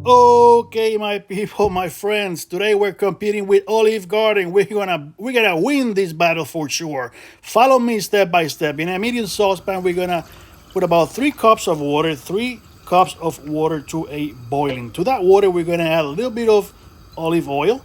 Okay, my people, my friends. Today we're competing with Olive Garden. We're gonna win this battle for sure. Follow me step by step. In a medium saucepan, we're gonna put about 3 cups of water, 3 cups of water to a boiling. To that water, we're gonna add a little bit of olive oil,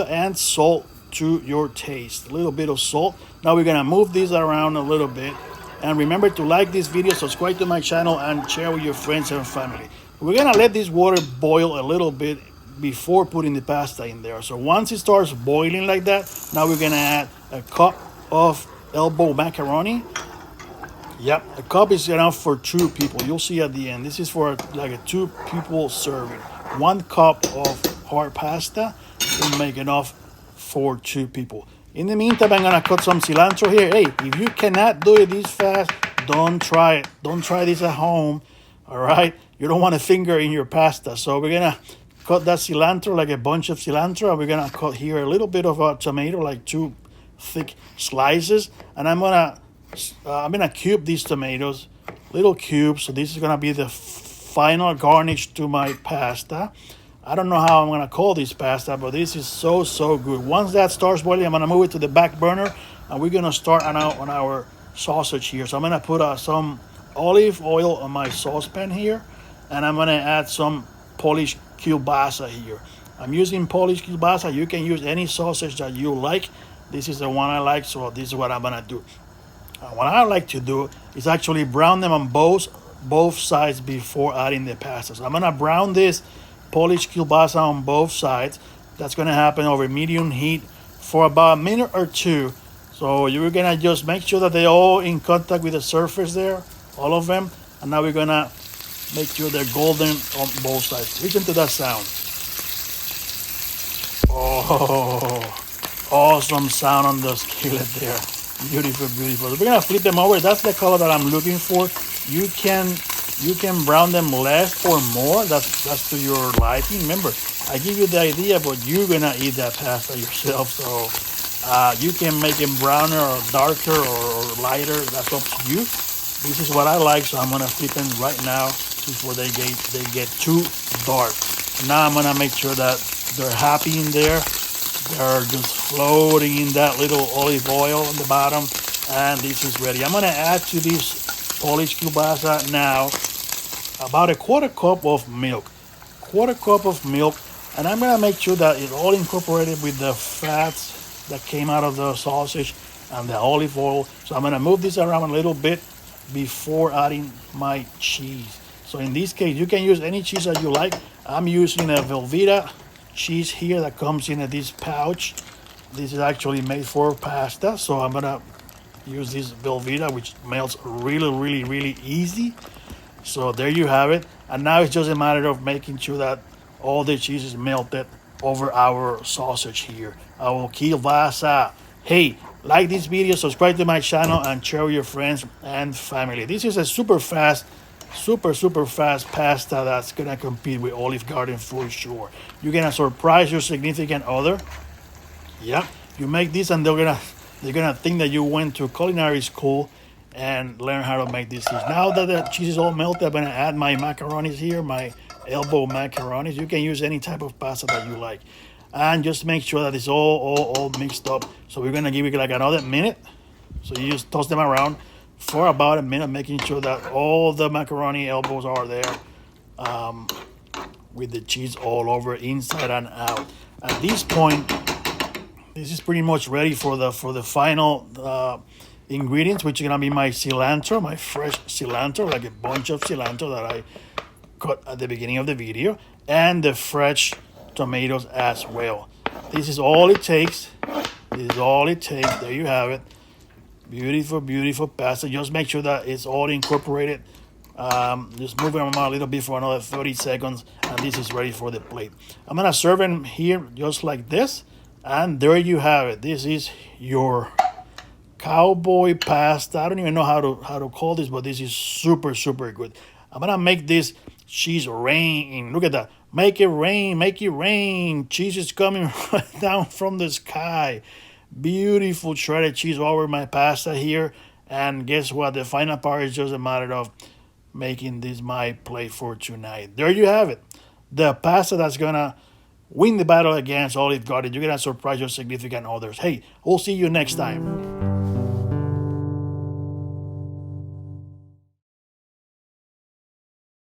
and salt to your taste. A little bit of salt. Now we're gonna move this around a little bit. And remember to like this video, subscribe to my channel, and share with your friends and family. We're gonna let this water boil a little bit before putting the pasta in there. So once it starts boiling like that, now we're gonna add a cup of elbow macaroni. Yep, a cup is enough for 2 people. You'll see at the end. This is for like a 2 people serving. 1 cup of hard pasta will make enough for 2 people. In the meantime, I'm gonna cut some cilantro here. Hey, if you cannot do it this fast, don't try it. Don't try this at home. All right, you don't want a finger in your pasta. So we're gonna cut that cilantro, like a bunch of cilantro, and we're gonna cut here a little bit of a tomato, like 2 thick slices, and I'm gonna cube these tomatoes, little cubes. So this is gonna be the final garnish to my pasta. I don't know how I'm gonna call this pasta, but this is so good. Once that starts boiling, I'm gonna move it to the back burner, and we're gonna start on our sausage here. So I'm gonna put some olive oil on my saucepan here, and I'm gonna add some Polish kielbasa here. I'm using Polish kielbasa. You can use any sausage that you like. This is the one I like, so this is what I'm gonna do. What I like to do is actually brown them on both sides before adding the pasta. So I'm gonna brown this Polish kielbasa on both sides. That's gonna happen over medium heat for about a minute or two. So you're gonna just make sure that they're all in contact with the surface there, all of them. And now we're gonna make sure they're golden on both sides. Listen to that sound. Oh, awesome sound on the skillet there. Beautiful, beautiful. We're gonna flip them over. That's the color that I'm looking for. You can brown them less or more. That's to your liking. Remember, I give you the idea, but you're gonna eat that pasta yourself. So you can make them browner or darker or lighter. That's up to you. This is what I like, so I'm gonna flip them right now before they get too dark. Now I'm gonna make sure that they're happy in there. They're just floating in that little olive oil on the bottom, and this is ready. I'm gonna add to this Polish kielbasa now about a quarter cup of milk. And I'm gonna make sure that it's all incorporated with the fats that came out of the sausage and the olive oil. So I'm gonna move this around a little bit before adding my cheese. So in this case, you can use any cheese that you like. I'm using a Velveeta cheese here that comes in this pouch. This is actually made for pasta, so I'm gonna use this Velveeta, which melts really easy. So there you have it. And now it's just a matter of making sure that all the cheese is melted over our sausage here, our kielbasa. Hey, like this video, subscribe to my channel, and share with your friends and family. This is a super fast pasta that's gonna compete with Olive Garden for sure. You're gonna surprise your significant other. Yeah, you make this, and they're gonna think that you went to culinary school and learn how to make this dish. Now that the cheese is all melted, I'm gonna add my macaronis here, my elbow macaronis. You can use any type of pasta that you like, and just make sure that it's all mixed up. So we're gonna give it like another minute. So you just toss them around for about a minute, making sure that all the macaroni elbows are there, with the cheese all over, inside and out. At this point, this is pretty much ready for the final ingredients, which are gonna be my cilantro, my fresh cilantro, like a bunch of cilantro that I cut at the beginning of the video, and the fresh tomatoes as well. This is all it takes. There you have it. Beautiful pasta. Just make sure that it's all incorporated. Just move them a little bit for another 30 seconds, and this is ready for the plate. I'm gonna serve them here just like this, and there you have it. This is your cowboy pasta. I don't even know how to call this, but this is super good. I'm gonna make this cheese rain. Look at that. Make it rain. Cheese is coming right down from the sky. Beautiful shredded cheese over my pasta here. And guess what? The final part is just a matter of making this my play for tonight. There you have it. The pasta that's gonna win the battle against Olive Garden. You're gonna surprise your significant others. Hey, we'll see you next time.